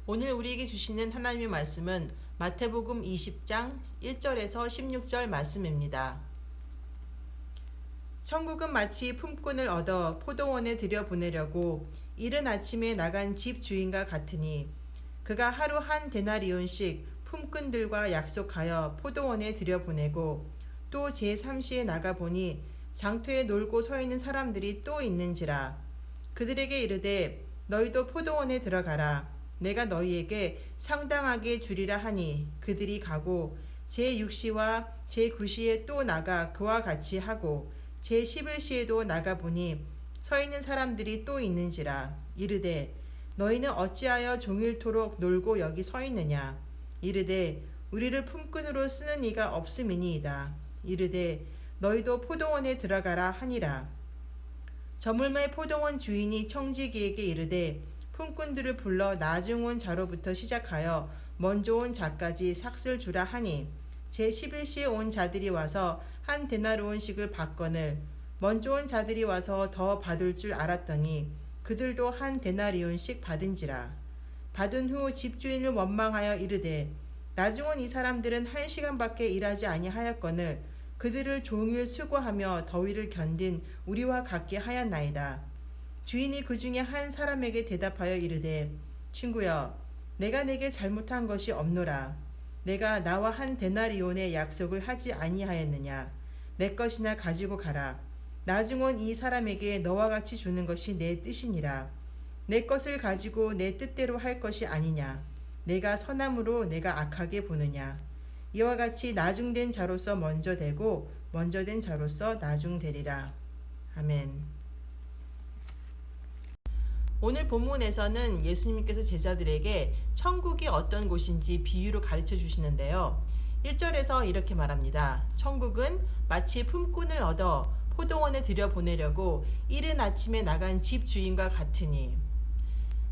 오늘 우리에게 주시는 하나님의 말씀은 마태복음 20장 1절에서 16절 말씀입니다. 천국은 마치 품꾼을 얻어 포도원에 들여보내려고 이른 아침에 나간 집 주인과 같으니 그가 하루 한 데나리온씩 품꾼들과 약속하여 포도원에 들여보내고 또 제3시에 나가보니 장터에 놀고 서 있는 사람들이 또 있는지라. 그들에게 이르되 너희도 포도원에 들어가라. 내가 너희에게 상당하게 주리라 하니 그들이 가고 제6시와 제9시에 또 나가 그와 같이 하고 제11시에도 나가보니 서 있는 사람들이 또 있는지라. 이르되 너희는 어찌하여 종일토록 놀고 여기 서 있느냐. 이르되 우리를 품꾼으로 쓰는 이가 없음이니이다. 이르되 너희도 포도원에 들어가라 하니라. 저물매 포도원 주인이 청지기에게 이르되 품꾼들을 불러 나중 온 자로부터 시작하여 먼저 온 자까지 삭슬 주라 하니 제11시에 온 자들이 와서 한 데나리온씩을 받거늘 먼저 온 자들이 와서 더 받을 줄 알았더니 그들도 한 데나리온씩 받은지라. 받은 후 집주인을 원망하여 이르되 나중 온 이 사람들은 1시간밖에 일하지 아니하였거늘 그들을 종일 수고하며 더위를 견딘 우리와 같게 하였나이다. 주인이 그 중에 한 사람에게 대답하여 이르되 친구여 내가 내게 잘못한 것이 없노라. 내가 나와 한 데나리온의 약속을 하지 아니하였느냐. 내 것이나 가지고 가라. 나중 온 이 사람에게 너와 같이 주는 것이 내 뜻이니라. 내 것을 가지고 내 뜻대로 할 것이 아니냐. 내가 선함으로 내가 악하게 보느냐. 이와 같이 나중된 자로서 먼저 되고 먼저 된 자로서 나중되리라. 아멘. 오늘 본문에서는 예수님께서 제자들에게 천국이 어떤 곳인지 비유로 가르쳐 주시는데요. 1절에서 이렇게 말합니다. 천국은 마치 품꾼을 얻어 포도원에 들여보내려고 이른 아침에 나간 집주인과 같으니.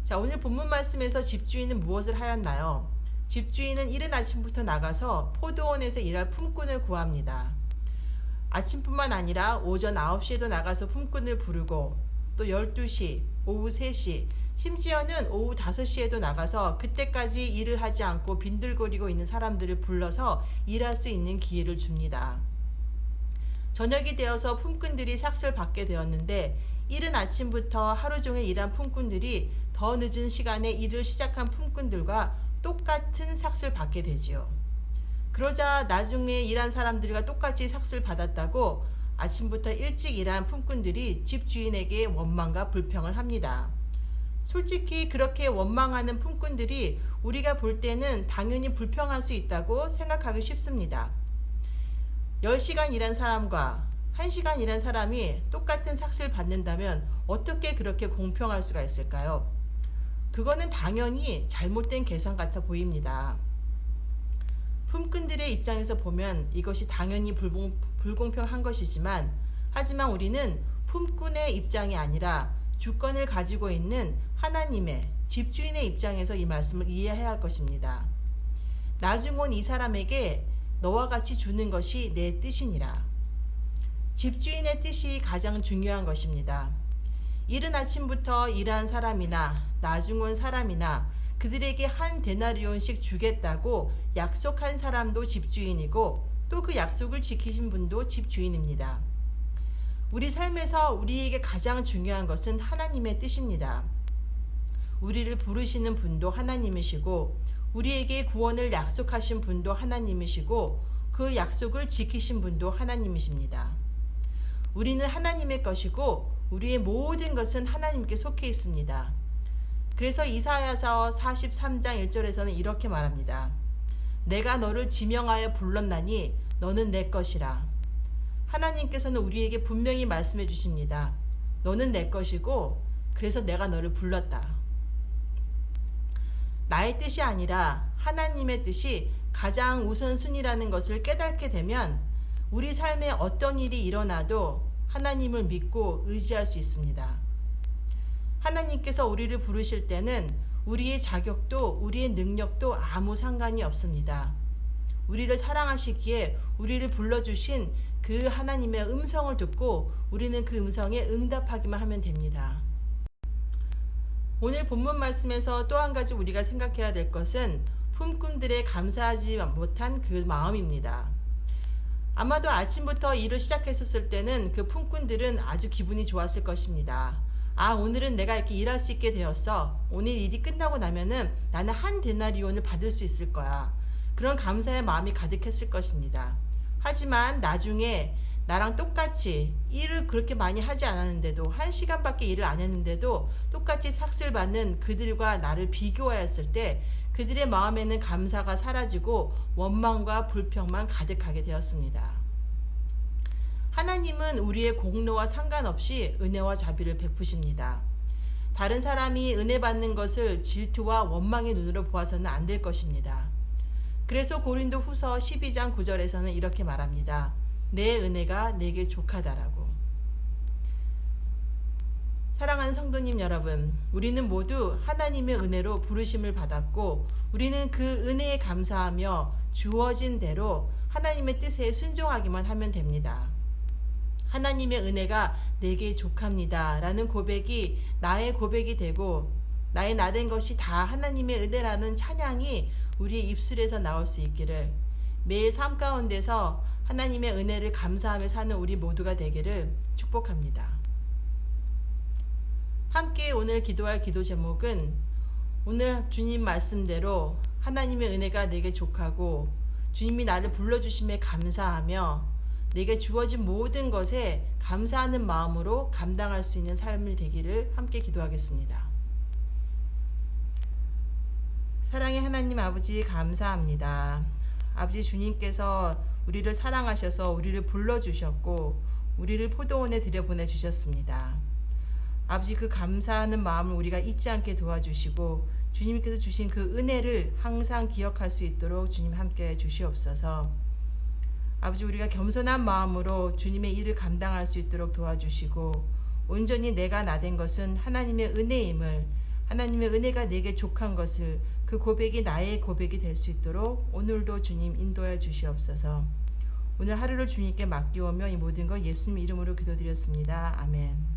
자, 오늘 본문 말씀에서 집주인은 무엇을 하였나요? 집주인은 이른 아침부터 나가서 포도원에서 일할 품꾼을 구합니다. 아침뿐만 아니라 오전 9시에도 나가서 품꾼을 부르고 또 12시, 오후 3시, 심지어는 오후 5시에도 나가서 그때까지 일을 하지 않고 빈들거리고 있는 사람들을 불러서 일할 수 있는 기회를 줍니다. 저녁이 되어서 품꾼들이 삭슬 받게 되었는데 이른 아침부터 하루 종일 일한 품꾼들이 더 늦은 시간에 일을 시작한 품꾼들과 똑같은 삭슬 받게 되지요. 그러자 나중에 일한 사람들과 똑같이 삭슬 받았다고 아침부터 일찍 일한 품꾼들이 집주인에게 원망과 불평을 합니다. 솔직히 그렇게 원망하는 품꾼들이 우리가 볼 때는 당연히 불평할 수 있다고 생각하기 쉽습니다. 10시간 일한 사람과 1시간 일한 사람이 똑같은 삭슬 받는다면 어떻게 그렇게 공평할 수가 있을까요? 그거는 당연히 잘못된 계산 같아 보입니다. 품꾼들의 입장에서 보면 이것이 당연히 불공평한 것이지만 하지만 우리는 품꾼의 입장이 아니라 주권을 가지고 있는 하나님의 집주인의 입장에서 이 말씀을 이해해야 할 것입니다. 나중 온 이 사람에게 너와 같이 주는 것이 내 뜻이니라. 집주인의 뜻이 가장 중요한 것입니다. 이른 아침부터 일한 사람이나 나중 온 사람이나 그들에게 한 데나리온씩 주겠다고 약속한 사람도 집주인이고 또 그 약속을 지키신 분도 집주인입니다. 우리 삶에서 우리에게 가장 중요한 것은 하나님의 뜻입니다. 우리를 부르시는 분도 하나님이시고 우리에게 구원을 약속하신 분도 하나님이시고 그 약속을 지키신 분도 하나님이십니다. 우리는 하나님의 것이고 우리의 모든 것은 하나님께 속해 있습니다. 그래서 이사야서 43장 1절에서는 이렇게 말합니다. 내가 너를 지명하여 불렀나니 너는 내 것이라. 하나님께서는 우리에게 분명히 말씀해 주십니다. 너는 내 것이고 그래서 내가 너를 불렀다. 나의 뜻이 아니라 하나님의 뜻이 가장 우선순위라는 것을 깨닫게 되면 우리 삶에 어떤 일이 일어나도 하나님을 믿고 의지할 수 있습니다. 하나님께서 우리를 부르실 때는 우리의 자격도 우리의 능력도 아무 상관이 없습니다. 우리를 사랑하시기에 우리를 불러주신 그 하나님의 음성을 듣고 우리는 그 음성에 응답하기만 하면 됩니다. 오늘 본문 말씀에서 또 한 가지 우리가 생각해야 될 것은 품꾼들의 감사하지 못한 그 마음입니다. 아마도 아침부터 일을 시작했었을 때는 그 품꾼들은 아주 기분이 좋았을 것입니다. 아, 오늘은 내가 이렇게 일할 수 있게 되었어. 오늘 일이 끝나고 나면은 나는 한 데나리온을 받을 수 있을 거야. 그런 감사의 마음이 가득했을 것입니다. 하지만 나중에 나랑 똑같이 일을 그렇게 많이 하지 않았는데도 1시간밖에 일을 안 했는데도 똑같이 삭슬 받는 그들과 나를 비교하였을 때 그들의 마음에는 감사가 사라지고 원망과 불평만 가득하게 되었습니다. 하나님은 우리의 공로와 상관없이 은혜와 자비를 베푸십니다. 다른 사람이 은혜 받는 것을 질투와 원망의 눈으로 보아서는 안 될 것입니다. 그래서 고린도 후서 12장 9절에서는 이렇게 말합니다. 내 은혜가 내게 족하다라고. 사랑하는 성도님 여러분, 우리는 모두 하나님의 은혜로 부르심을 받았고 우리는 그 은혜에 감사하며 주어진 대로 하나님의 뜻에 순종하기만 하면 됩니다. 하나님의 은혜가 내게 족합니다 라는 고백이 나의 고백이 되고 나의 나된 것이 다 하나님의 은혜라는 찬양이 우리의 입술에서 나올 수 있기를, 매일 삶 가운데서 하나님의 은혜를 감사하며 사는 우리 모두가 되기를 축복합니다. 함께 오늘 기도할 기도 제목은 오늘 주님 말씀대로 하나님의 은혜가 내게 족하고 주님이 나를 불러주심에 감사하며 내게 주어진 모든 것에 감사하는 마음으로 감당할 수 있는 삶이 되기를 함께 기도하겠습니다. 사랑의 하나님 아버지, 감사합니다. 아버지, 주님께서 우리를 사랑하셔서 우리를 불러주셨고 우리를 포도원에 들여보내주셨습니다. 아버지, 그 감사하는 마음을 우리가 잊지 않게 도와주시고 주님께서 주신 그 은혜를 항상 기억할 수 있도록 주님 함께 주시옵소서. 아버지, 우리가 겸손한 마음으로 주님의 일을 감당할 수 있도록 도와주시고 온전히 내가 나된 것은 하나님의 은혜임을, 하나님의 은혜가 내게 족한 것을, 그 고백이 나의 고백이 될 수 있도록 오늘도 주님 인도해 주시옵소서. 오늘 하루를 주님께 맡기오며 이 모든 것 예수님 이름으로 기도드렸습니다. 아멘.